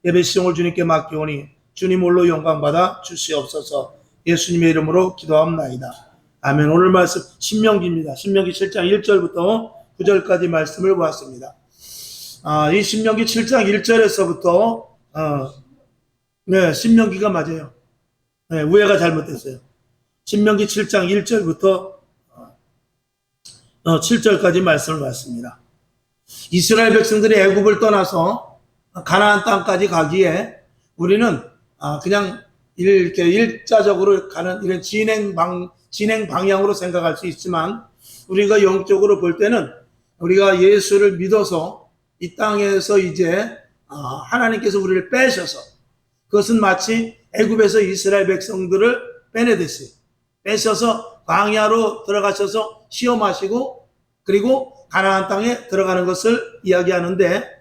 예배 시종을 주님께 맡기오니 주님 홀로 영광받아 주시옵소서. 예수님의 이름으로 기도합나이다. 아멘. 오늘 말씀 신명기입니다. 신명기 7장 1절부터 9절까지 말씀을 보았습니다. 이 신명기 7장 1절에서부터 신명기가 맞아요. 우회가 잘못됐어요. 신명기 7장 1절부터 7절까지 말씀을 봤습니다. 이스라엘 백성들이 애굽을 떠나서 가나안 땅까지 가기에 우리는 그냥 이렇게 일자적으로 가는 이런 진행 방향으로 생각할 수 있지만, 우리가 영적으로 볼 때는 우리가 예수를 믿어서 이 땅에서 이제 하나님께서 우리를 빼셔서, 그것은 마치 애굽에서 이스라엘 백성들을 빼내듯이 빼셔서 광야로 들어가셔서 시험하시고 그리고 가나안 땅에 들어가는 것을 이야기하는데,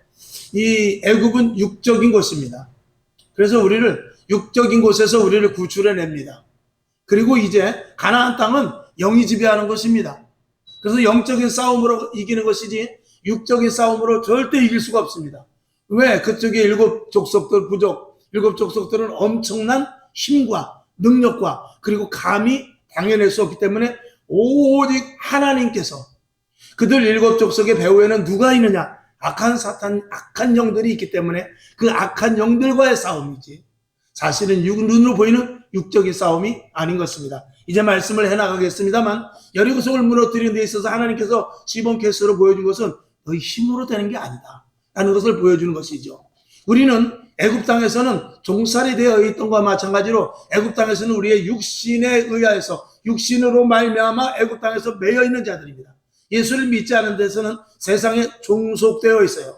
이 애굽은 육적인 곳입니다. 그래서 육적인 곳에서 우리를 구출해냅니다. 그리고 이제 가나안 땅은 영이 지배하는 것입니다. 그래서 영적인 싸움으로 이기는 것이지 육적인 싸움으로 절대 이길 수가 없습니다. 왜? 그쪽에 일곱 족속들은 엄청난 힘과 능력과 그리고 감히 당해낼 수 없기 때문에 오직 하나님께서, 그들 일곱 족속의 배후에는 누가 있느냐? 악한 영들이 있기 때문에 그 악한 영들과의 싸움이지, 사실은 눈으로 보이는 육적인 싸움이 아닌 것입니다. 이제 말씀을 해나가겠습니다만, 여리고성을 무너뜨리는 데 있어서 하나님께서 시몬 케스로 보여준 것은 너희 힘으로 되는 게 아니다 라는 것을 보여주는 것이죠. 우리는 애굽 땅에서는 종살이 되어 있던 것과 마찬가지로 애굽 땅에서는 우리의 육신에 의하여서, 육신으로 말미암아 애굽 땅에서 매여 있는 자들입니다. 예수를 믿지 않은 데서는 세상에 종속되어 있어요.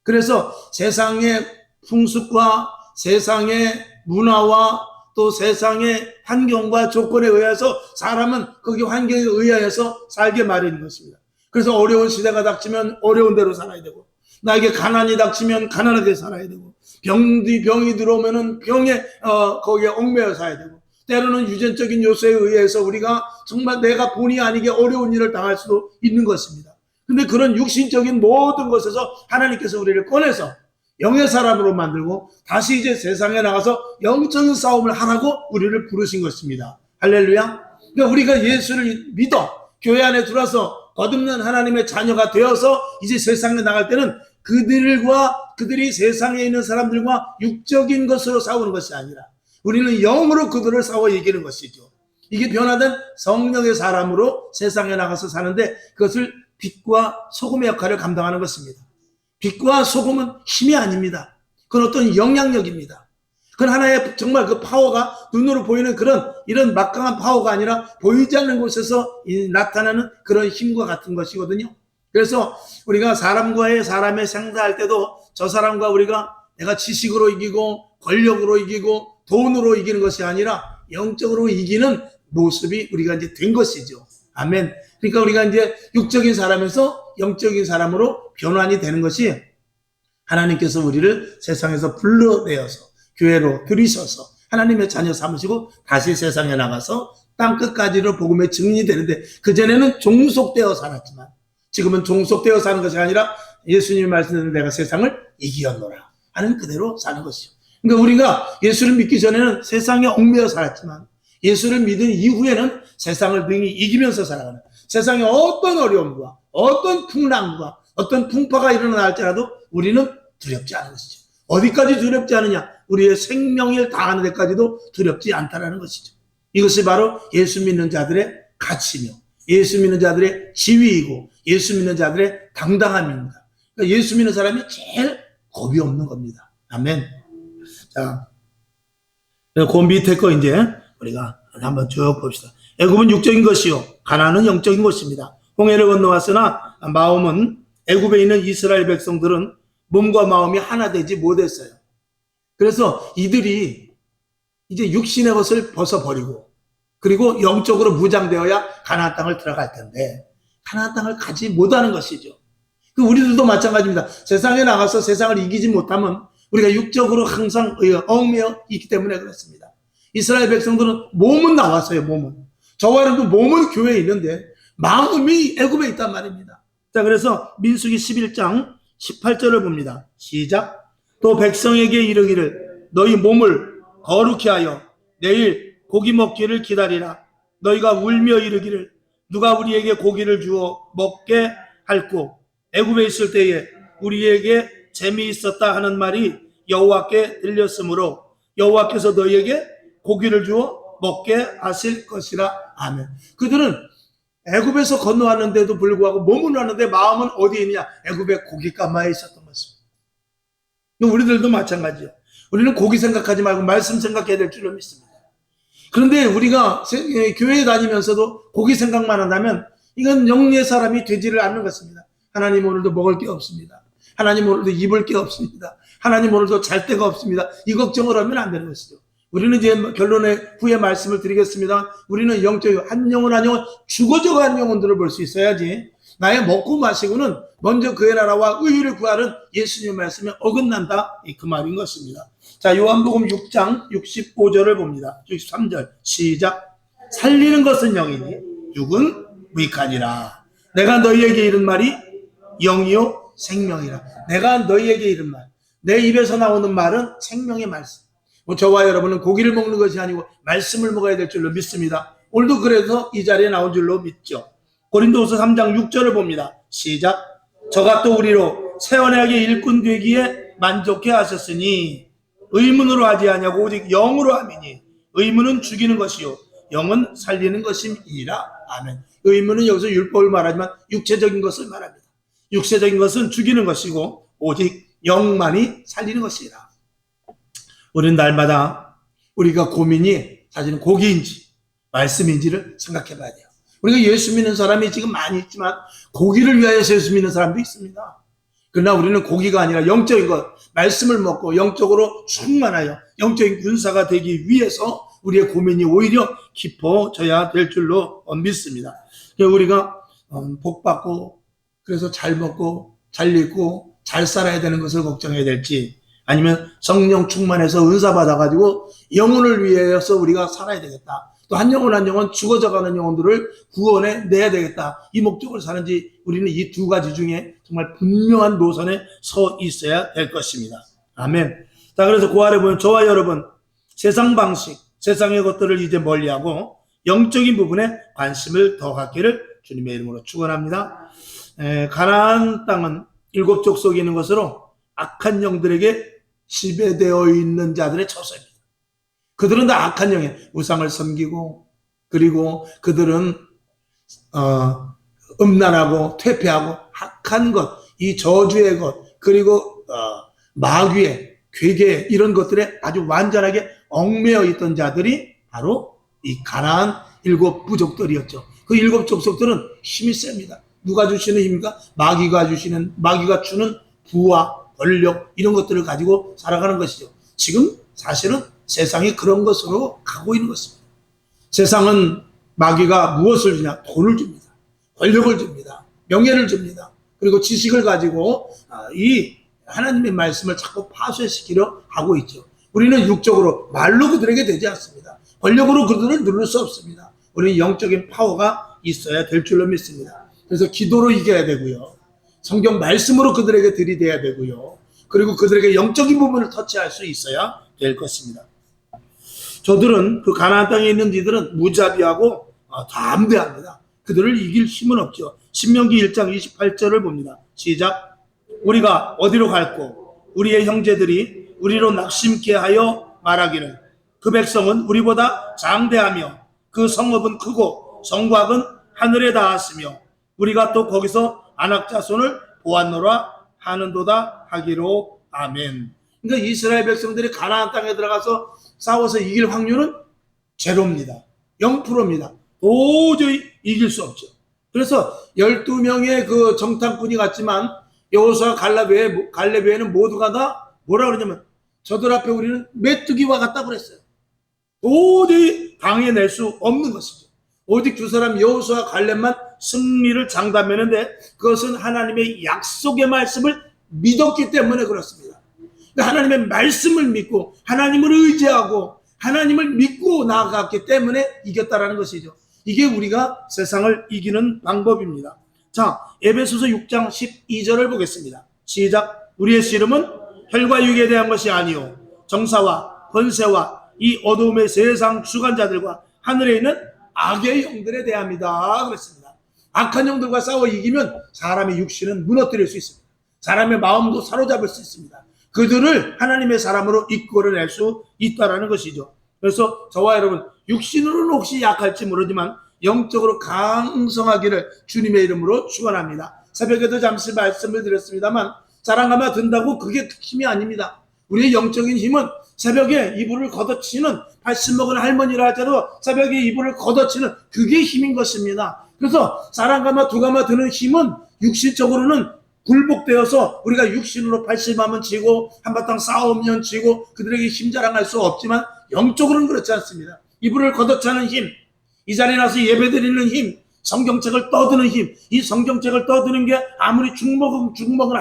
그래서 세상의 풍습과 세상의 문화와 또 세상의 환경과 조건에 의해서 사람은 거기 환경에 의하여서 살게 마련인 것입니다. 그래서 어려운 시대가 닥치면 어려운 대로 살아야 되고, 나에게 가난이 닥치면 가난하게 살아야 되고, 병이 들어오면은 거기에 얽매여 살아야 되고, 때로는 유전적인 요소에 의해서 우리가 정말 내가 본의 아니게 어려운 일을 당할 수도 있는 것입니다. 근데 그런 육신적인 모든 것에서 하나님께서 우리를 꺼내서 영의 사람으로 만들고 다시 이제 세상에 나가서 영적인 싸움을 하라고 우리를 부르신 것입니다. 할렐루야. 그러니까 우리가 예수를 믿어 교회 안에 들어와서 거듭난 하나님의 자녀가 되어서 이제 세상에 나갈 때는 그들이 세상에 있는 사람들과 육적인 것으로 싸우는 것이 아니라 우리는 영으로 그들을 싸워 이기는 것이죠. 이게 변화된 성령의 사람으로 세상에 나가서 사는데, 그것을 빛과 소금의 역할을 감당하는 것입니다. 빛과 소금은 힘이 아닙니다. 그건 어떤 영향력입니다. 그건 하나의 정말 그 파워가 눈으로 보이는 이런 막강한 파워가 아니라 보이지 않는 곳에서 나타나는 그런 힘과 같은 것이거든요. 그래서 우리가 사람의 생사할 때도 저 사람과 내가 지식으로 이기고 권력으로 이기고 돈으로 이기는 것이 아니라 영적으로 이기는 모습이 우리가 이제 된 것이죠. 아멘. 그러니까 우리가 이제 육적인 사람에서 영적인 사람으로 변환이 되는 것이, 하나님께서 우리를 세상에서 불러내어서 교회로 들이셔서 하나님의 자녀 삼으시고 다시 세상에 나가서 땅끝까지로 복음의 증인이 되는데, 그전에는 종속되어 살았지만 지금은 종속되어 사는 것이 아니라 예수님이 말씀하신 내가 세상을 이기었노라 하는 그대로 사는 것이죠. 그러니까 우리가 예수를 믿기 전에는 세상에 얽매여 살았지만 예수를 믿은 이후에는 세상을 능히 이기면서 살아가는, 세상에 어떤 어려움과 어떤 풍랑과 어떤 풍파가 일어나 할지라도 우리는 두렵지 않은 것이죠. 어디까지 두렵지 않느냐? 우리의 생명을 다하는 데까지도 두렵지 않다는 것이죠. 이것이 바로 예수 믿는 자들의 가치며 예수 믿는 자들의 지위이고 예수 믿는 자들의 당당함입니다. 그러니까 예수 믿는 사람이 제일 겁이 없는 겁니다. 아멘. 자, 그 밑에 거 이제 우리가 한번 쭉 봅시다. 애굽은 육적인 것이요 가나안은 영적인 것입니다. 홍해를 건너왔으나 마음은, 애굽에 있는 이스라엘 백성들은 몸과 마음이 하나 되지 못했어요. 그래서 이들이 이제 육신의 것을 벗어버리고 그리고 영적으로 무장되어야 가나안 땅을 들어갈 텐데 가나안 땅을 가지 못하는 것이죠. 우리들도 마찬가지입니다. 세상에 나가서 세상을 이기지 못하면 우리가 육적으로 항상 얽매여 있기 때문에 그렇습니다. 이스라엘 백성들은 몸은 나왔어요. 저와 여러분도 몸은 교회에 있는데 마음이 애굽에 있단 말입니다. 자, 그래서 민수기 11장 18절을 봅니다. 시작. 또 백성에게 이르기를 너희 몸을 거룩히 하여 내일 고기 먹기를 기다리라. 너희가 울며 이르기를 누가 우리에게 고기를 주어 먹게 할꼬. 애굽에 있을 때에 우리에게 재미있었다 하는 말이 여호와께 들렸으므로 여호와께서 너희에게 고기를 주어 먹게 하실 것이라. 아멘. 그들은 애굽에서 건너왔는데도 불구하고 몸은 왔는데 마음은 어디에 있느냐? 애굽에 고깃가마에 있었던 것입니다. 우리들도 마찬가지예요. 우리는 고기 생각하지 말고 말씀 생각해야 될 줄로 믿습니다. 그런데 우리가 교회에 다니면서도 고기 생각만 한다면 이건 영의 사람이 되지를 않는 것입니다. 하나님 오늘도 먹을 게 없습니다. 하나님 오늘도 입을 게 없습니다. 하나님 오늘도 잘 데가 없습니다. 이 걱정을 하면 안 되는 것이죠. 우리는 이제 결론의 후에 말씀을 드리겠습니다. 우리는 영적 한 영혼 한 영혼 죽어져가는 영혼들을 볼 수 있어야지. 나의 먹고 마시고는 먼저 그의 나라와 의의를 구하는 예수님의 말씀에 어긋난다. 그 말인 것입니다. 자, 요한복음 6장 65절을 봅니다. 63절 시작. 살리는 것은 영이니 육은 무익하니라. 내가 너희에게 이른 말이 영이요 생명이라. 내가 너희에게 이른 말, 내 입에서 나오는 말은 생명의 말씀. 저와 여러분은 고기를 먹는 것이 아니고 말씀을 먹어야 될 줄로 믿습니다. 오늘도 그래서 이 자리에 나온 줄로 믿죠. 고린도후서 3장 6절을 봅니다. 시작. 저가 또 우리로 새 언약의 일꾼 되기에 만족해 하셨으니 의문으로 하지 아니하고 오직 영으로 함이니 의문은 죽이는 것이요 영은 살리는 것임이라. 아멘. 의문은 여기서 율법을 말하지만 육체적인 것을 말합니다. 육체적인 것은 죽이는 것이고 오직 영만이 살리는 것이라. 우리는 날마다 우리가 고민이 사실은 고기인지 말씀인지를 생각해 봐야 돼요. 우리가 예수 믿는 사람이 지금 많이 있지만 고기를 위하여서 예수 믿는 사람도 있습니다. 그러나 우리는 고기가 아니라 영적인 것, 말씀을 먹고 영적으로 충만하여 영적인 군사가 되기 위해서 우리의 고민이 오히려 깊어져야 될 줄로 믿습니다. 우리가 복 받고 그래서 잘 먹고 잘 입고 잘 살아야 되는 것을 걱정해야 될지, 아니면 성령 충만해서 은사 받아가지고 영혼을 위해서 우리가 살아야 되겠다. 또 한 영혼 한 영혼 죽어져가는 영혼들을 구원해 내야 되겠다. 이 목적을 사는지 우리는 이 두 가지 중에 정말 분명한 노선에 서 있어야 될 것입니다. 아멘. 자, 그래서 그 아래 보면 저와 여러분 세상 방식, 세상의 것들을 이제 멀리하고 영적인 부분에 관심을 더 갖기를 주님의 이름으로 축원합니다. 가나안 땅은 7 족속이 있는 것으로 악한 영들에게 지배되어 있는 자들의 처소입니다. 그들은 다 악한 영에 우상을 섬기고, 그리고 그들은 음란하고 퇴폐하고 악한 것, 이 저주의 것, 그리고 마귀의 괴계 이런 것들에 아주 완전하게 얽매여 있던 자들이 바로 이 가나안 7 부족들이었죠. 그 7 족속들은 힘이 셉니다. 누가 주시는 힘입니까? 마귀가 주는 부와 권력 이런 것들을 가지고 살아가는 것이죠. 지금 사실은 세상이 그런 것으로 가고 있는 것입니다. 세상은 마귀가 무엇을 주냐? 돈을 줍니다. 권력을 줍니다. 명예를 줍니다. 그리고 지식을 가지고 이 하나님의 말씀을 자꾸 파쇄시키려 하고 있죠. 우리는 육적으로 말로 그들에게 되지 않습니다. 권력으로 그들을 누를 수 없습니다. 우리는 영적인 파워가 있어야 될 줄로 믿습니다. 그래서 기도로 이겨야 되고요. 성경 말씀으로 그들에게 들이대야 되고요. 그리고 그들에게 영적인 부분을 터치할 수 있어야 될 것입니다. 저들은 그 가나안 땅에 있는 이들은 무자비하고 담대합니다. 그들을 이길 힘은 없죠. 신명기 1장 28절을 봅니다. 시작. 우리가 어디로 갈꼬? 우리의 형제들이 우리로 낙심케 하여 말하기를 그 백성은 우리보다 장대하며 그 성읍은 크고 성곽은 하늘에 닿았으며 우리가 또 거기서 아낙 자손을 보았노라 하는도다 하기로. 아멘. 그러니까 이스라엘 백성들이 가나안 땅에 들어가서 싸워서 이길 확률은 제로입니다. 0%입니다. 도저히 이길 수 없죠. 그래서 12명의 그 정탐꾼이 갔지만 여호수아 갈렙 외에는 모두가 다 뭐라 그러냐면 저들 앞에 우리는 메뚜기와 같다고 그랬어요. 도저히 당해낼 수 없는 것이죠. 오직 두 사람 여호수아 갈렙만 승리를 장담했는데 그것은 하나님의 약속의 말씀을 믿었기 때문에 그렇습니다. 하나님의 말씀을 믿고 하나님을 의지하고 하나님을 믿고 나아갔기 때문에 이겼다라는 것이죠. 이게 우리가 세상을 이기는 방법입니다. 자, 에베소서 6장 12절을 보겠습니다. 시작. 우리의 씨름은 혈과 육에 대한 것이 아니요 정사와 권세와 이 어두움의 세상 주관자들과 하늘에 있는 악의 영들에 대합니다. 그랬습니다. 악한 영들과 싸워 이기면 사람의 육신은 무너뜨릴 수 있습니다. 사람의 마음도 사로잡을 수 있습니다. 그들을 하나님의 사람으로 이끌어낼 수 있다라는 것이죠. 그래서 저와 여러분, 육신으로는 혹시 약할지 모르지만 영적으로 강성하기를 주님의 이름으로 축원합니다. 새벽에도 잠시 말씀을 드렸습니다만 자랑하며 든다고 그게 힘이 아닙니다. 우리의 영적인 힘은 새벽에 이불을 걷어치는 80 먹은 할머니라 할지라도 새벽에 이불을 걷어치는 그게 힘인 것입니다. 그래서 자랑가마 두가마 드는 힘은 육신적으로는 굴복되어서 우리가 육신으로 80하면 지고 한바탕 싸우면 지고 그들에게 힘자랑할 수 없지만 영적으로는 그렇지 않습니다. 이불을 걷어차는 힘, 이 자리에 나서 예배드리는 힘, 성경책을 떠드는 힘, 이 성경책을 떠드는 게 아무리 죽먹은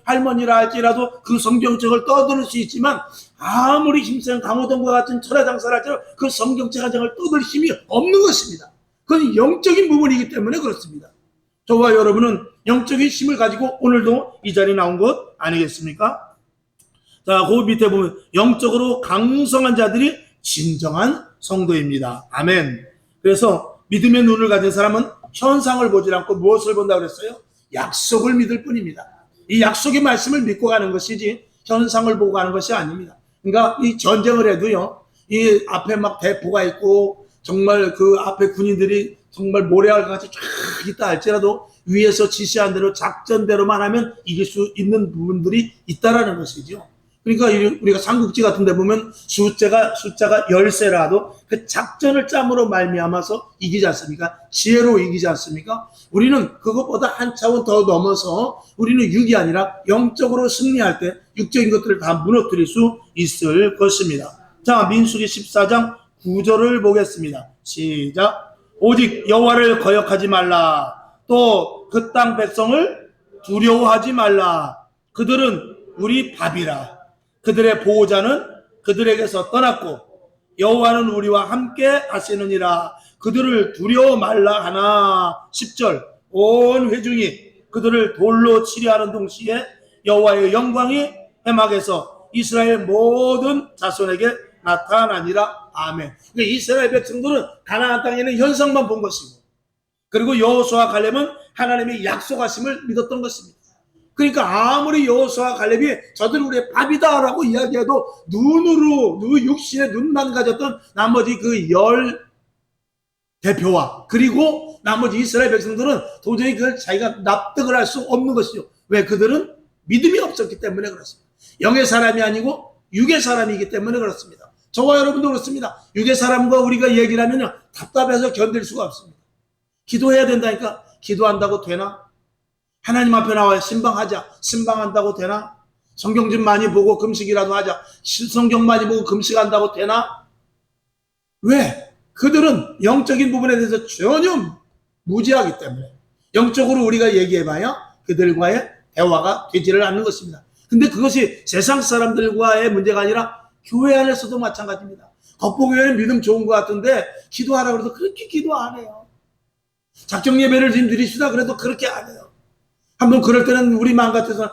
할머니라 할지라도 그 성경책을 떠드는 수 있지만 아무리 힘센 강호동과 같은 철야장사를 할지라도 그 성경책 한 장을 떠들 힘이 없는 것입니다. 그건 영적인 부분이기 때문에 그렇습니다. 저와 여러분은 영적인 힘을 가지고 오늘도 이 자리에 나온 것 아니겠습니까? 자, 그 밑에 보면 영적으로 강성한 자들이 진정한 성도입니다. 아멘. 그래서 믿음의 눈을 가진 사람은 현상을 보지 않고 무엇을 본다고 그랬어요? 약속을 믿을 뿐입니다. 이 약속의 말씀을 믿고 가는 것이지 현상을 보고 가는 것이 아닙니다. 그러니까 이 전쟁을 해도요, 이 앞에 막 대포가 있고 정말 그 앞에 군인들이 정말 모래알 같이 쫙 있다 할지라도 위에서 지시한 대로 작전대로만 하면 이길 수 있는 부분들이 있다라는 것이죠. 그러니까 우리가 삼국지 같은 데 보면 숫자가 10세라도 그 작전을 짬으로 말미암아서 이기지 않습니까? 지혜로 이기지 않습니까? 우리는 그것보다 한 차원 더 넘어서 우리는 육이 아니라 영적으로 승리할 때 육적인 것들을 다 무너뜨릴 수 있을 것입니다. 자, 민수기 14장 9절을 보겠습니다. 시작. 오직 여호와를 거역하지 말라. 또 그 땅 백성을 두려워하지 말라. 그들은 우리 밥이라. 그들의 보호자는 그들에게서 떠났고 여호와는 우리와 함께 하시느니라. 그들을 두려워 말라 하나. 10절. 온 회중이 그들을 돌로 치려하는 동시에 여호와의 영광이 해막에서 이스라엘 모든 자손에게 나타나니라. 아멘. 그러니까 이스라엘 백성들은 가나안 땅에는 현상만 본 것이고, 그리고 여호수아와 갈렙은 하나님의 약속하심을 믿었던 것입니다. 그러니까 아무리 여호수아와 갈렙이 저들 우리의 밥이다라고 이야기해도 눈으로 육신의 눈만 가졌던 나머지 그 10 대표와 그리고 나머지 이스라엘 백성들은 도저히 그걸 자기가 납득을 할 수 없는 것이죠. 왜? 그들은 믿음이 없었기 때문에 그렇습니다. 영의 사람이 아니고 육의 사람이기 때문에 그렇습니다. 저와 여러분도 그렇습니다. 육의 사람과 우리가 얘기를 하면요, 답답해서 견딜 수가 없습니다. 기도해야 된다니까. 기도한다고 되나? 하나님 앞에 나와야 신방하자. 신방한다고 되나? 성경 좀 많이 보고 금식이라도 하자. 성경 많이 보고 금식한다고 되나? 왜? 그들은 영적인 부분에 대해서 전혀 무지하기 때문에 영적으로 우리가 얘기해봐야 그들과의 대화가 되지를 않는 것입니다. 근데 그것이 세상 사람들과의 문제가 아니라 교회 안에서도 마찬가지입니다. 겉보기에는 믿음 좋은 것 같은데 기도하라고 해도 그렇게 기도 안 해요. 작정 예배를 좀 드립시다 그래도 그렇게 안 해요. 한번 그럴 때는 우리 마음 같아서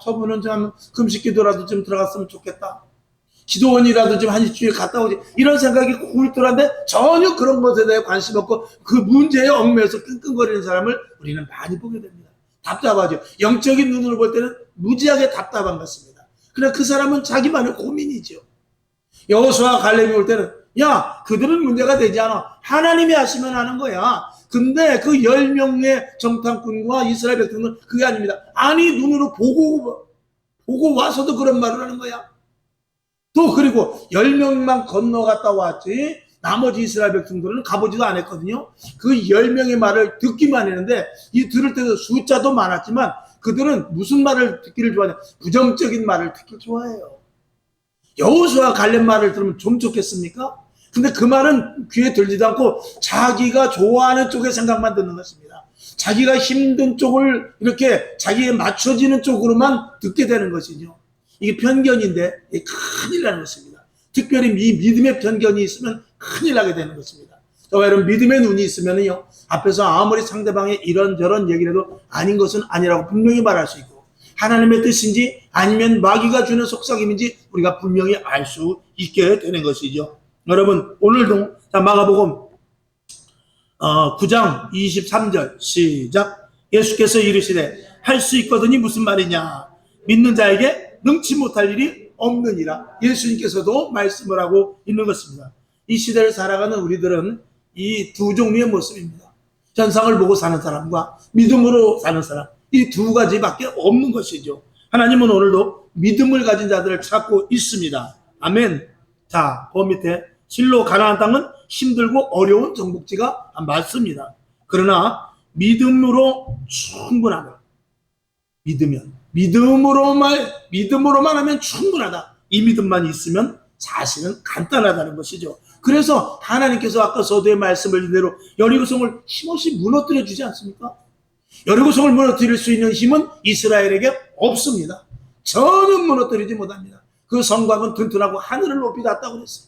저분은 좀 금식 기도라도 좀 들어갔으면 좋겠다. 기도원이라도 좀 한 일주일 갔다 오지. 이런 생각이 굴뚝한데 전혀 그런 것에 대해 관심 없고 그 문제에 얽매여서 끙끙거리는 사람을 우리는 많이 보게 됩니다. 답답하죠. 영적인 눈으로 볼 때는 무지하게 답답한 것입니다. 그러나 그 사람은 자기만의 고민이죠. 여호수아와 갈렙이 올 때는 야, 그들은 문제가 되지 않아. 하나님이 하시면 하는 거야. 근데 그 10명의 정탐꾼과 이스라엘 백성은 그게 아닙니다. 아니, 눈으로 보고 와서도 그런 말을 하는 거야. 또 그리고 10명만 건너갔다 왔지 나머지 이스라엘 백성들은 가보지도 않았거든요. 그 10명의 말을 듣기만 했는데 이 들을 때도 숫자도 많았지만 그들은 무슨 말을 듣기를 좋아하냐? 부정적인 말을 듣기 좋아해요. 여호수아 갈렙 말을 들으면 좀 좋겠습니까? 근데 그 말은 귀에 들리지도 않고 자기가 좋아하는 쪽의 생각만 듣는 것입니다. 자기가 힘든 쪽을 이렇게 자기에 맞춰지는 쪽으로만 듣게 되는 것이죠. 이게 편견인데 이게 큰일 나는 것입니다. 특별히 이 믿음의 편견이 있으면 큰일 나게 되는 것입니다. 저와 여러분, 믿음의 눈이 있으면요, 앞에서 아무리 상대방의 이런저런 얘기를 해도 아닌 것은 아니라고 분명히 말할 수 있고, 하나님의 뜻인지 아니면 마귀가 주는 속삭임인지 우리가 분명히 알 수 있게 되는 것이죠. 여러분, 오늘도 마가복음 9장 23절 시작. 예수께서 이르시되 할 수 있거든이 무슨 말이냐, 믿는 자에게 능치 못할 일이 없느니라. 예수님께서도 말씀을 하고 있는 것입니다. 이 시대를 살아가는 우리들은 이 두 종류의 모습입니다. 현상을 보고 사는 사람과 믿음으로 사는 사람, 이 두 가지밖에 없는 것이죠. 하나님은 오늘도 믿음을 가진 자들을 찾고 있습니다. 아멘. 자, 그 밑에 실로 가나안 땅은 힘들고 어려운 정복지가 맞습니다. 그러나 믿음으로 충분하다. 믿음으로만 하면 충분하다. 이 믿음만 있으면 사실은 간단하다는 것이죠. 그래서 하나님께서 아까 서두에 말씀을 드린 대로 여리고성을 힘없이 무너뜨려 주지 않습니까? 여리고성을 무너뜨릴 수 있는 힘은 이스라엘에게 없습니다. 전혀 무너뜨리지 못합니다. 그 성곽은 튼튼하고 하늘을 높이 닿았다고 했어요.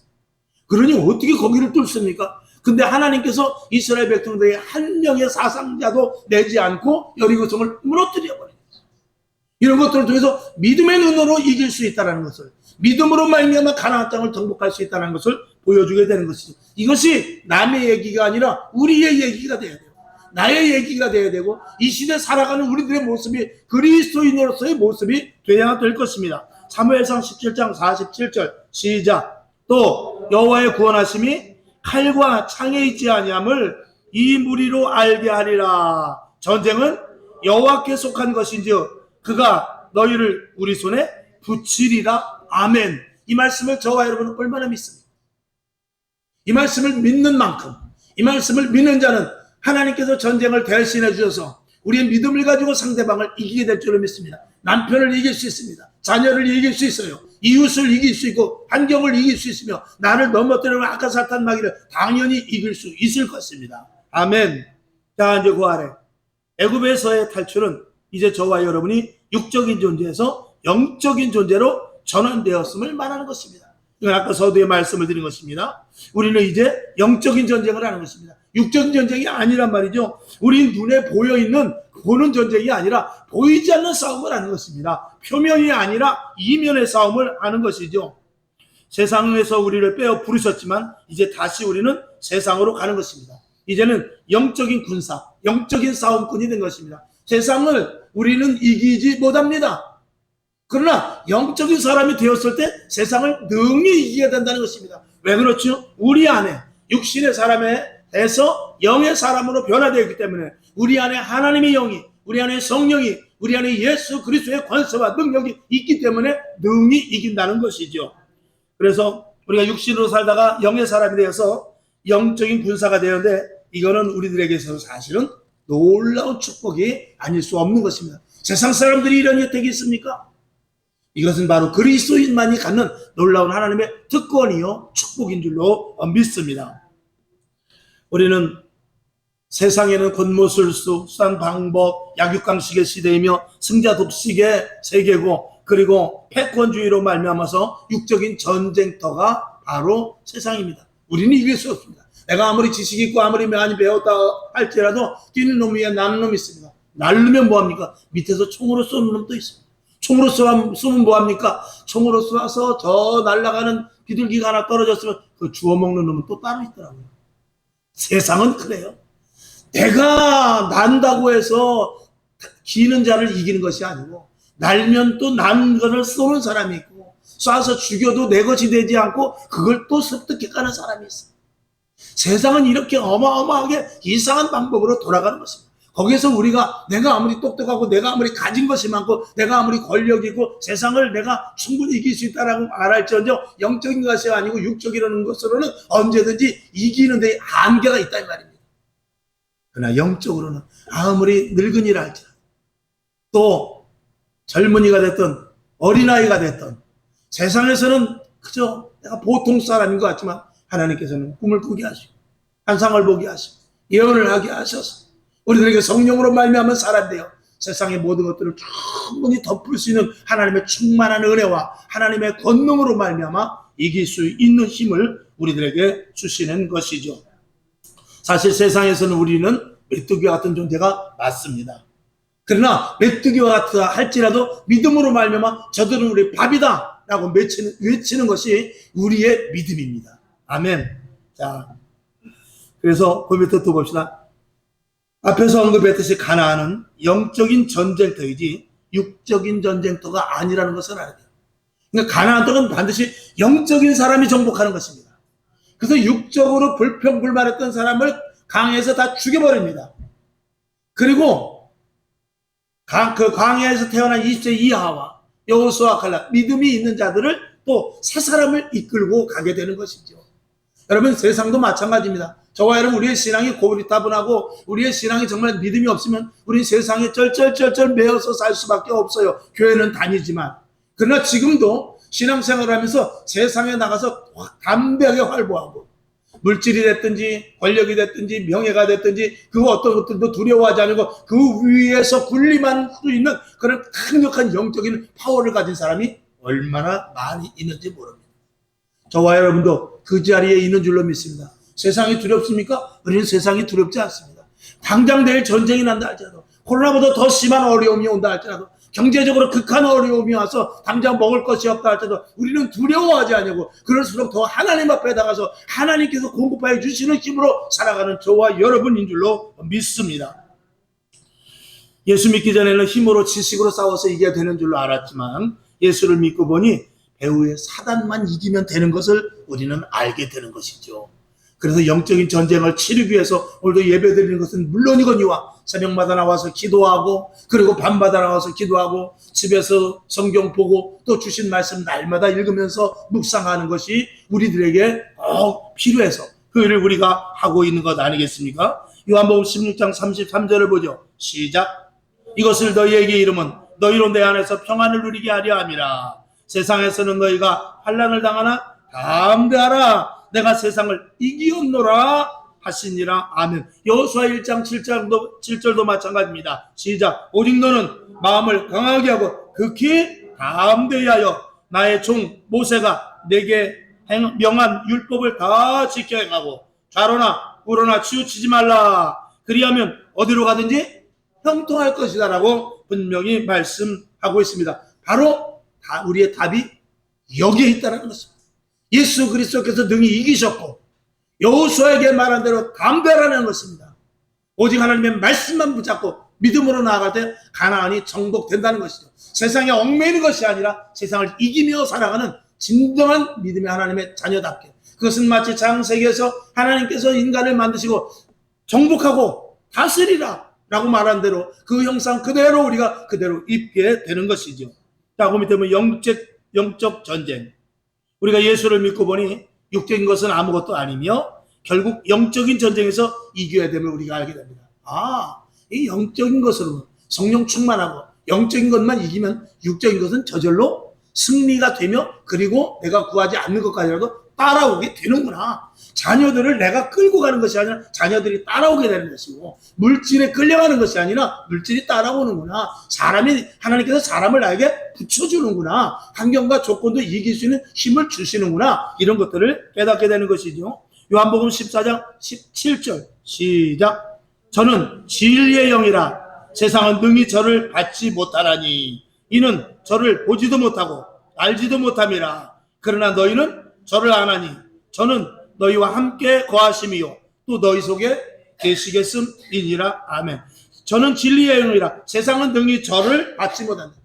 그러니 어떻게 거기를 뚫습니까? 근데 하나님께서 이스라엘 백성들에게 한 명의 사상자도 내지 않고 여리고성을 무너뜨려 버립니다. 이런 것들을 통해서 믿음의 눈으로 이길 수 있다는 것을, 믿음으로 말미암아 가나안 땅을 정복할 수 있다는 것을 보여주게 되는 것이죠. 이것이 남의 얘기가 아니라 우리의 얘기가 돼야 돼요. 나의 얘기가 돼야 되고, 이 시대 살아가는 우리들의 모습이 그리스도인으로서의 모습이 돼야 될 것입니다. 사무엘상 17장 47절 시작. 또 여호와의 구원하심이 칼과 창에 있지 아니함을 이 무리로 알게 하리라. 전쟁은 여호와께 속한 것인즉 그가 너희를 우리 손에 붙이리라. 아멘. 이 말씀을 저와 여러분은 얼마나 믿습니까? 이 말씀을 믿는 만큼, 이 말씀을 믿는 자는 하나님께서 전쟁을 대신해 주셔서 우리의 믿음을 가지고 상대방을 이기게 될 줄로 믿습니다. 남편을 이길 수 있습니다. 자녀를 이길 수 있어요. 이웃을 이길 수 있고 환경을 이길 수 있으며 나를 넘어뜨리는 악한 사탄 마귀를 당연히 이길 수 있을 것입니다. 아멘. 자, 이제 그 아래 애굽에서의 탈출은 이제 저와 여러분이 육적인 존재에서 영적인 존재로 전환되었음을 말하는 것입니다. 이건 아까 서두에 말씀을 드린 것입니다. 우리는 이제 영적인 전쟁을 하는 것입니다. 육적인 전쟁이 아니란 말이죠. 우리 눈에 보여있는 보는 전쟁이 아니라 보이지 않는 싸움을 하는 것입니다. 표면이 아니라 이면의 싸움을 하는 것이죠. 세상에서 우리를 빼어 부르셨지만 이제 다시 우리는 세상으로 가는 것입니다. 이제는 영적인 군사, 영적인 싸움꾼이 된 것입니다. 세상을 우리는 이기지 못합니다. 그러나 영적인 사람이 되었을 때 세상을 능히 이기게 된다는 것입니다. 왜 그렇죠? 우리 안에 육신의 사람에 대해서 영의 사람으로 변화되었기 때문에 우리 안에 하나님의 영이, 우리 안에 성령이, 우리 안에 예수 그리스도의 권세와 능력이 있기 때문에 능히 이긴다는 것이죠. 그래서 우리가 육신으로 살다가 영의 사람이 되어서 영적인 군사가 되는데 이거는 우리들에게서 사실은 놀라운 축복이 아닐 수 없는 것입니다. 세상 사람들이 이런 혜택이 있습니까? 이것은 바로 그리스도인만이 갖는 놀라운 하나님의 특권이요 축복인 줄로 믿습니다. 우리는 세상에는 권모술수, 수단 방법, 약육강식의 시대이며 승자 독식의 세계고, 그리고 패권주의로 말미암아서 육적인 전쟁터가 바로 세상입니다. 우리는 이길 수 없습니다. 내가 아무리 지식 있고 아무리 많이 배웠다 할지라도 뛰는 놈 위에 나는 놈이 있습니다. 날르면 뭐합니까? 밑에서 총으로 쏘는 놈도 있습니다. 총으로 쏘면 뭐합니까? 총으로 쏘아서 저 날아가는 비둘기가 하나 떨어졌으면 그 주워먹는 놈은 또 따로 있더라고요. 세상은 그래요. 내가 난다고 해서 기는 자를 이기는 것이 아니고, 날면 또 난 것을 쏘는 사람이 있고, 쏴서 죽여도 내 것이 되지 않고 그걸 또 습득해 가는 사람이 있어요. 세상은 이렇게 어마어마하게 이상한 방법으로 돌아가는 것입니다. 거기에서 우리가 내가 아무리 똑똑하고 내가 아무리 가진 것이 많고 내가 아무리 권력이 있고 세상을 내가 충분히 이길 수 있다라고 말할지언정 영적인 것이 아니고 육적이라는 것으로는 언제든지 이기는 데 한계가 있다는 말입니다. 그러나 영적으로는 아무리 늙은이라 할지라도 또 젊은이가 됐든 어린아이가 됐든 세상에서는 그저 내가 보통 사람인 것 같지만 하나님께서는 꿈을 꾸게 하시고 환상을 보게 하시고 예언을 하게 하셔서 우리들에게 성령으로 말미암은 사람되어 세상의 모든 것들을 충분히 덮을 수 있는 하나님의 충만한 은혜와 하나님의 권능으로 말미암아 이길 수 있는 힘을 우리들에게 주시는 것이죠. 사실 세상에서는 우리는 메뚜기 같은 존재가 맞습니다. 그러나 메뚜기와 같다 할지라도 믿음으로 말미암아 저들은 우리 밥이다 라고 외치는 것이 우리의 믿음입니다. 아멘. 자, 그래서 그 밑에 또 봅시다. 앞에서 언급했듯이 가나안은 영적인 전쟁터이지 육적인 전쟁터가 아니라는 것을 알아야 돼요. 그러니까 가나안 땅은 반드시 영적인 사람이 정복하는 것입니다. 그래서 육적으로 불평불만했던 사람을 강해에서 다 죽여버립니다. 그리고 그 광야에서 태어난 20세 이하와 여호수아 칼렙 믿음이 있는 자들을 또 새 사람을 이끌고 가게 되는 것이죠. 여러분 세상도 마찬가지입니다. 저와 여러분 우리의 신앙이 고리타분하고 우리의 신앙이 정말 믿음이 없으면 우리 세상에 쩔쩔쩔쩔 매어서 살 수밖에 없어요. 교회는 다니지만. 그러나 지금도 신앙생활을 하면서 세상에 나가서 담대하게 활보하고 물질이 됐든지 권력이 됐든지 명예가 됐든지 그 어떤 것들도 두려워하지 않고 그 위에서 군림할 수 있는 그런 강력한 영적인 파워를 가진 사람이 얼마나 많이 있는지 모릅니다. 저와 여러분도 그 자리에 있는 줄로 믿습니다. 세상이 두렵습니까? 우리는 세상이 두렵지 않습니다. 당장 내일 전쟁이 난다 할지라도 코로나보다 더 심한 어려움이 온다 할지라도 경제적으로 극한 어려움이 와서 당장 먹을 것이 없다 할지라도 우리는 두려워하지 않냐고 그럴수록 더 하나님 앞에 나가서 하나님께서 공급하여 주시는 힘으로 살아가는 저와 여러분인 줄로 믿습니다. 예수 믿기 전에는 힘으로 지식으로 싸워서 이겨야 되는 줄로 알았지만 예수를 믿고 보니 배후의 사단만 이기면 되는 것을 우리는 알게 되는 것이죠. 그래서 영적인 전쟁을 치르기 위해서 오늘도 예배드리는 것은 물론이거니와 새벽마다 나와서 기도하고 그리고 밤마다 나와서 기도하고 집에서 성경 보고 또 주신 말씀 날마다 읽으면서 묵상하는 것이 우리들에게 꼭 필요해서 그 일을 우리가 하고 있는 것 아니겠습니까? 요한복음 16장 33절을 보죠. 시작. 이것을 너희에게 이름은 너희로 내 안에서 평안을 누리게 하려 함이라. 세상에서는 너희가 환난을 당하나 담대하라. 내가 세상을 이기었노라 하시니라. 아멘. 여호수아 1장 7절도 마찬가지입니다. 시작. 오직 너는 마음을 강하게 하고 극히 담대히 하여 나의 종 모세가 내게 명한 율법을 다 지켜 행하고 좌로나 우로나 치우치지 말라. 그리하면 어디로 가든지 형통할 것이다 라고 분명히 말씀하고 있습니다. 바로 우리의 답이 여기에 있다는 것입니다. 예수 그리스도께서 능히 이기셨고 여호수아에게 말한 대로 담대하라는 것입니다. 오직 하나님의 말씀만 붙잡고 믿음으로 나아갈 때 가나안이 정복된다는 것이죠. 세상에 얽매이는 것이 아니라 세상을 이기며 살아가는 진정한 믿음의 하나님의 자녀답게, 그것은 마치 창세기에서 하나님께서 인간을 만드시고 정복하고 다스리라 라고 말한 대로 그 형상 그대로 우리가 그대로 입게 되는 것이죠. 자, 그 밑에 보면 영적 전쟁. 우리가 예수를 믿고 보니 육적인 것은 아무것도 아니며 결국 영적인 전쟁에서 이겨야 됨을 우리가 알게 됩니다. 이 영적인 것으로 성령 충만하고 영적인 것만 이기면 육적인 것은 저절로 승리가 되며 그리고 내가 구하지 않는 것까지라도 따라오게 되는구나. 자녀들을 내가 끌고 가는 것이 아니라 자녀들이 따라오게 되는 것이고 물질에 끌려가는 것이 아니라 물질이 따라오는구나. 하나님께서 사람을 나에게 붙여주는구나. 환경과 조건도 이길 수 있는 힘을 주시는구나. 이런 것들을 깨닫게 되는 것이죠. 요한복음 14장 17절 시작. 저는 진리의 영이라 세상은 능히 저를 받지 못하나니 이는 저를 보지도 못하고 알지도 못함이라. 그러나 너희는 저를 아나니 저는 너희와 함께 거하심이요 또 너희 속에 계시겠음이니라. 아멘. 저는 진리의 영이라 세상은 능히 저를 받지 못한다.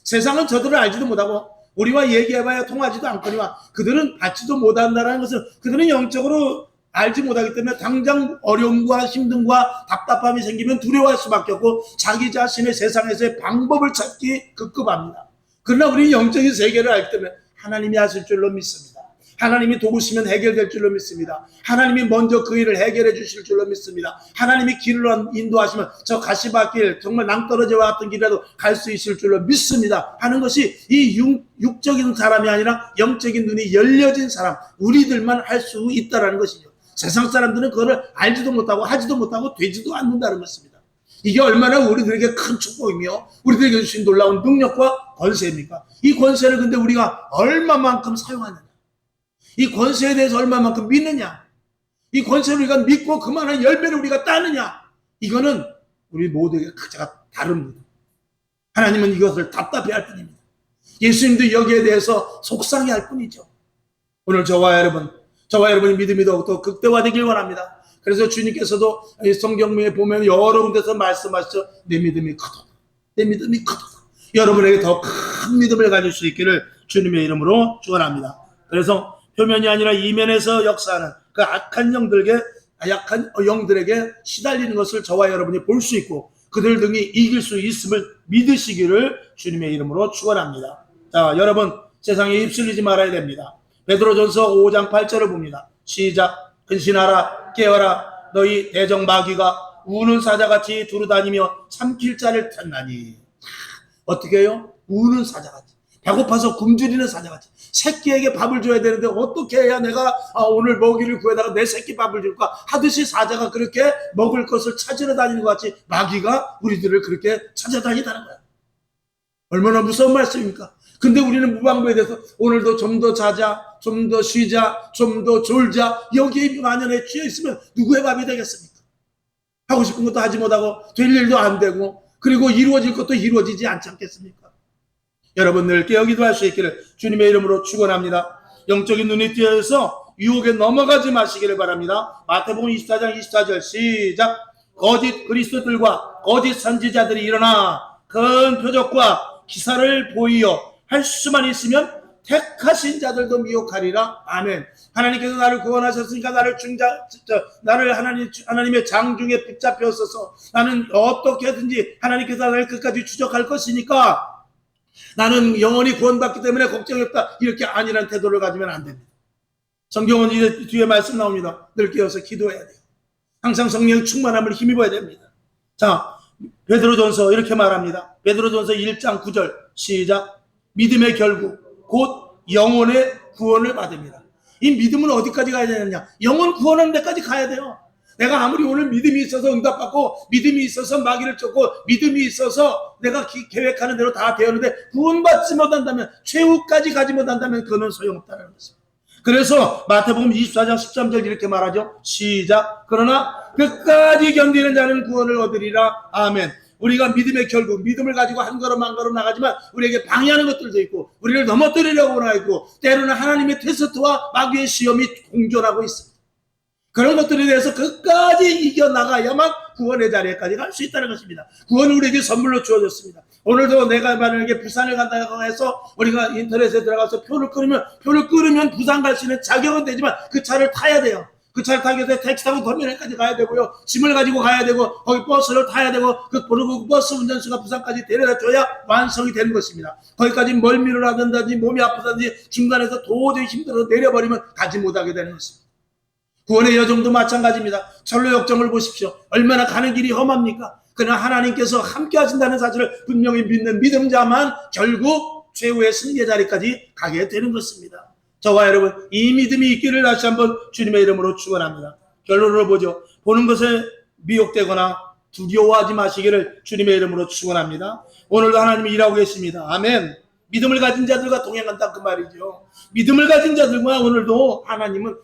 세상은 저들을 알지도 못하고 우리와 얘기해봐야 통하지도 않거니와 그들은 받지도 못한다는 것은 그들은 영적으로 알지 못하기 때문에 당장 어려움과 힘듦과 답답함이 생기면 두려워할 수밖에 없고 자기 자신의 세상에서의 방법을 찾기 급급합니다. 그러나 우리는 영적인 세계를 알기 때문에 하나님이 하실 줄로 믿습니다. 하나님이 도우시면 해결될 줄로 믿습니다. 하나님이 먼저 그 일을 해결해 주실 줄로 믿습니다. 하나님이 길을 인도하시면 저 가시밭길 정말 낭떠러지와 같은 길이라도 갈 수 있을 줄로 믿습니다 하는 것이 이 육적인 사람이 아니라 영적인 눈이 열려진 사람 우리들만 할 수 있다는 것이죠. 세상 사람들은 그거를 알지도 못하고 하지도 못하고 되지도 않는다는 것입니다. 이게 얼마나 우리들에게 큰 축복이며 우리들에게 주신 놀라운 능력과 권세입니까? 이 권세를 근데 우리가 얼마만큼 사용하느냐, 이 권세에 대해서 얼마만큼 믿느냐, 이 권세를 우리가 믿고 그만한 열매를 우리가 따느냐, 이거는 우리 모두에게 각자가 다릅니다. 하나님은 이것을 답답해할 뿐입니다. 예수님도 여기에 대해서 속상해할 뿐이죠. 오늘 저와 여러분의 믿음이 더욱더 극대화되길 원합니다. 그래서 주님께서도 성경에 보면 여러 군데서 말씀하시죠. 내 믿음이 크도다. 내 믿음이 크도다. 여러분에게 더 큰 믿음을 가질 수 있기를 주님의 이름으로 축원합니다. 그래서 표면이 아니라 이면에서 역사하는 그 약한 영들에게 시달리는 것을 저와 여러분이 볼 수 있고 그들 등이 이길 수 있음을 믿으시기를 주님의 이름으로 축원합니다. 자, 여러분 세상에 휩쓸리지 말아야 됩니다. 베드로전서 5장 8절을 봅니다. 시작. 근신하라 깨어라 너희 대적 마귀가 우는 사자같이 두루다니며 삼킬 자를 찾나니. 어떻게 해요? 우는 사자같이, 배고파서 굶주리는 사자같이 새끼에게 밥을 줘야 되는데 어떻게 해야 내가 오늘 먹이를 구해다가 내 새끼 밥을 줄까 하듯이 사자가 그렇게 먹을 것을 찾으러 다니는 것 같이 마귀가 우리들을 그렇게 찾아다니다는 거야. 얼마나 무서운 말씀입니까? 근데 우리는 무방비에 대해서 오늘도 좀 더 자자, 좀 더 쉬자, 좀 더 졸자, 여기에 만연해 취해 있으면 누구의 밥이 되겠습니까? 하고 싶은 것도 하지 못하고 될 일도 안 되고 그리고 이루어질 것도 이루어지지 않지 않겠습니까? 여러분 늘 깨어기도 할 수 있기를 주님의 이름으로 축원합니다. 영적인 눈이 띄어서 유혹에 넘어가지 마시기를 바랍니다. 마태복음 24장 24절 시작. 거짓 그리스도들과 거짓 선지자들이 일어나 큰 표적과 기사를 보이어 할 수만 있으면 택하신 자들도 미혹하리라. 아멘. 하나님께서 나를 구원하셨으니까 나를 하나님의 장중에 붙잡혔어서 나는 어떻게든지 하나님께서 나를 끝까지 추적할 것이니까 나는 영원히 구원받기 때문에 걱정이 없다. 이렇게 안일한 태도를 가지면 안 됩니다. 성경은 이제 뒤에 말씀 나옵니다. 늘 깨어서 기도해야 돼요. 항상 성령의 충만함을 힘입어야 됩니다. 자, 베드로전서 이렇게 말합니다. 베드로전서 1장 9절 시작. 믿음의 결국 곧 영혼의 구원을 받습니다. 이 믿음은 어디까지 가야 되느냐? 영혼 구원하는 데까지 가야 돼요. 내가 아무리 오늘 믿음이 있어서 응답받고 믿음이 있어서 마귀를 쫓고 믿음이 있어서 내가 계획하는 대로 다 되었는데 구원받지 못한다면 최후까지 가지 못한다면 그는 소용없다는 것입니다. 그래서 마태복음 24장 13절 이렇게 말하죠. 시작. 그러나 끝까지 견디는 자는 구원을 얻으리라. 아멘. 우리가 믿음의 결국 믿음을 가지고 한 걸음 한 걸음 나가지만 우리에게 방해하는 것들도 있고 우리를 넘어뜨리려고 하고 때로는 하나님의 테스트와 마귀의 시험이 공존하고 있습니다. 그런 것들에 대해서 끝까지 이겨나가야만 구원의 자리에까지 갈 수 있다는 것입니다. 구원은 우리에게 선물로 주어졌습니다. 오늘도 내가 만약에 부산을 간다고 해서 우리가 인터넷에 들어가서 표를 끊으면 부산 갈 수 있는 자격은 되지만 그 차를 타야 돼요. 그 차를 타기 위해서 택시 타고 터미널까지 가야 되고요. 짐을 가지고 가야 되고 거기 버스를 타야 되고 그 버스 운전수가 부산까지 데려다 줘야 완성이 되는 것입니다. 거기까지 멀미를 하든지 몸이 아프든지 중간에서 도저히 힘들어서 내려버리면 가지 못하게 되는 것입니다. 구원의 여정도 마찬가지입니다. 철로 역정을 보십시오. 얼마나 가는 길이 험합니까? 그러나 하나님께서 함께 하신다는 사실을 분명히 믿는 믿음자만 결국 최후의 승리의 자리까지 가게 되는 것입니다. 저와 여러분 이 믿음이 있기를 다시 한번 주님의 이름으로 축원합니다. 결론을 보죠. 보는 것에 미혹되거나 두려워하지 마시기를 주님의 이름으로 축원합니다. 오늘도 하나님이 일하고 계십니다. 아멘. 믿음을 가진 자들과 동행한다 그 말이죠. 믿음을 가진 자들과 오늘도 하나님은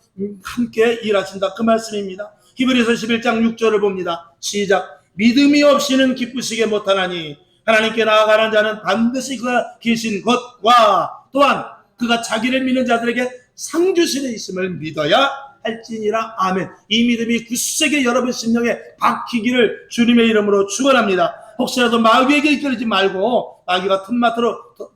함께 일하신다 그 말씀입니다. 히브리서 11장 6절을 봅니다. 시작. 믿음이 없이는 기쁘시게 못하나니 하나님께 나아가는 자는 반드시 그가 계신 것과 또한 그가 자기를 믿는 자들에게 상 주시는 있음을 믿어야 할지니라. 아멘. 이 믿음이 굳세게 여러분 심령에 박히기를 주님의 이름으로 축원합니다. 혹시라도 마귀에게 이끌리지 말고 마귀가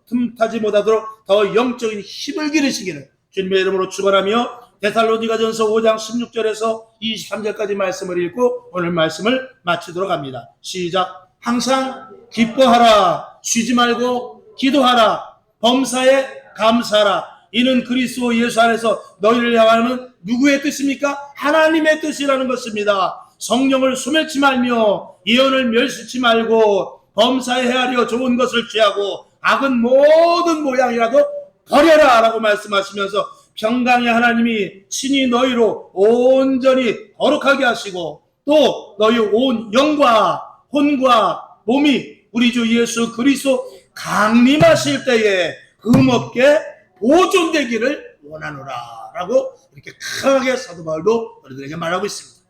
틈타지 못하도록 더 영적인 힘을 기르시기를 주님의 이름으로 축원하며 데살로니가전서 5장 16절에서 23절까지 말씀을 읽고 오늘 말씀을 마치도록 합니다. 시작. 항상 기뻐하라. 쉬지 말고 기도하라. 범사에 감사하라. 이는 그리스도 예수 안에서 너희를 향하는 누구의 뜻입니까? 하나님의 뜻이라는 것입니다. 성령을 소멸치 말며 예언을 멸시치 말고 범사에 헤아려 좋은 것을 취하고 악은 모든 모양이라도 버려라 라고 말씀하시면서 평강의 하나님이 친히 너희로 온전히 거룩하게 하시고 또 너희 온 영과 혼과 몸이 우리 주 예수 그리스도 강림하실 때에 흠없게 보존되기를 원하노라 라고 이렇게 강하게 사도 바울도 우리들에게 말하고 있습니다.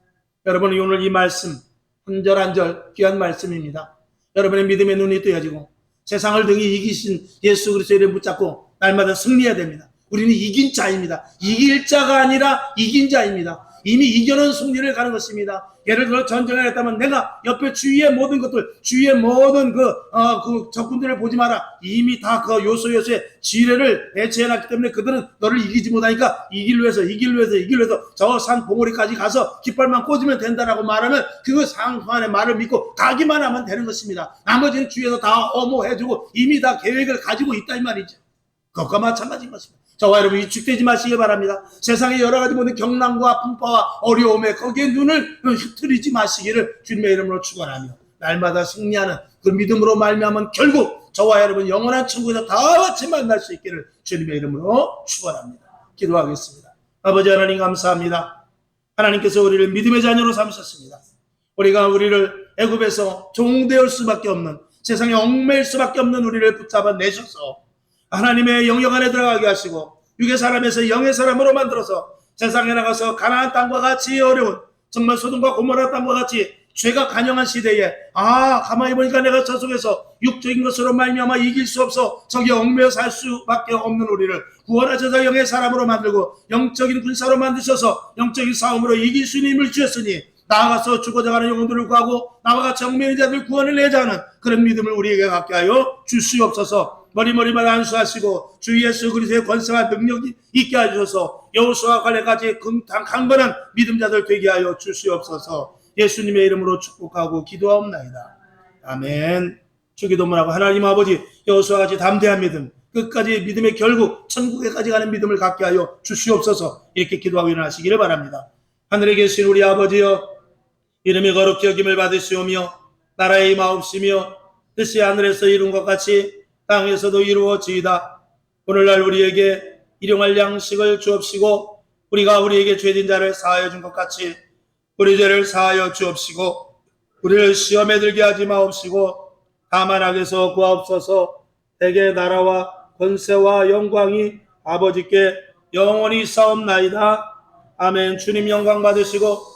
여러분이 오늘 이 말씀 한 절 한 절 귀한 말씀입니다. 여러분의 믿음의 눈이 뜨여지고 세상을 등이 이기신 예수 그리스도의 이름 붙잡고 날마다 승리해야 됩니다. 우리는 이긴 자입니다. 이길 자가 아니라 이긴 자입니다. 이미 이겨놓은 승리를 가는 것입니다. 예를 들어 전쟁을 했다면 내가 옆에 주위의 모든 것들, 주위의 모든 그 적군들을 보지 마라. 이미 다 그 요소의 지뢰를 배치해놨기 때문에 그들은 너를 이기지 못하니까 이기려 해서 저 산 봉우리까지 가서 깃발만 꽂으면 된다라고 말하면 그 상관의 말을 믿고 가기만 하면 되는 것입니다. 나머지는 주위에서 다 어모해주고 이미 다 계획을 가지고 있다 이 말이죠. 그것과 마찬가지인 것입니다. 저와 여러분 위축되지 마시기 바랍니다. 세상의 여러 가지 모든 경랑과 풍파와 어려움에 거기에 눈을 흐트리지 마시기를 주님의 이름으로 축원하며 날마다 승리하는 그 믿음으로 말미암은 결국 저와 여러분 영원한 천국에서 다 같이 만날 수 있기를 주님의 이름으로 축원합니다. 기도하겠습니다. 아버지 하나님 감사합니다. 하나님께서 우리를 믿음의 자녀로 삼으셨습니다. 우리를 애굽에서 종되을 수밖에 없는 세상에 얽매일 수밖에 없는 우리를 붙잡아 내셔서 하나님의 영역 안에 들어가게 하시고 육의 사람에서 영의 사람으로 만들어서 세상에 나가서 가나안 땅과 같이 어려운 정말 소돔과 고모라 땅과 같이 죄가 간영한 시대에 가만히 보니까 내가 저 속에서 육적인 것으로 말미암아 이길 수 없어 저기 얽매여 살 수밖에 없는 우리를 구원하셔서 영의 사람으로 만들고 영적인 군사로 만드셔서 영적인 싸움으로 이길 수 있는 힘을 주셨으니 나아가서 죽어져가는 영혼들을 구하고 나와 같이 얽매인 자들 구원을 내자 하는 그런 믿음을 우리에게 갖게 하여 주시옵소서. 머리마다 안수하시고 주 예수 그리스도의 권세와 능력이 있게 하셔서 여호수아 갈렙까지 강건한 믿음자들 되게 하여 주시옵소서. 예수님의 이름으로 축복하고 기도하옵나이다. 아멘. 주기도문하고 하나님 아버지 여호수아같이 담대한 믿음 끝까지 믿음의 결국 천국에까지 가는 믿음을 갖게 하여 주시옵소서. 이렇게 기도하고 일어나시기를 바랍니다. 하늘에 계신 우리 아버지여 이름이 거룩히 여김을 받으시오며 나라의 임하옵시며 뜻이 하늘에서 이룬 것 같이 땅에서도 이루어지이다. 오늘날 우리에게 일용할 양식을 주옵시고 우리가 우리에게 죄진 자를 사하여 준 것 같이 우리 죄를 사하여 주옵시고 우리를 시험에 들게 하지 마옵시고 다만 악에서 구하옵소서. 대개 나라와 권세와 영광이 아버지께 영원히 싸움나이다. 아멘. 주님 영광 받으시고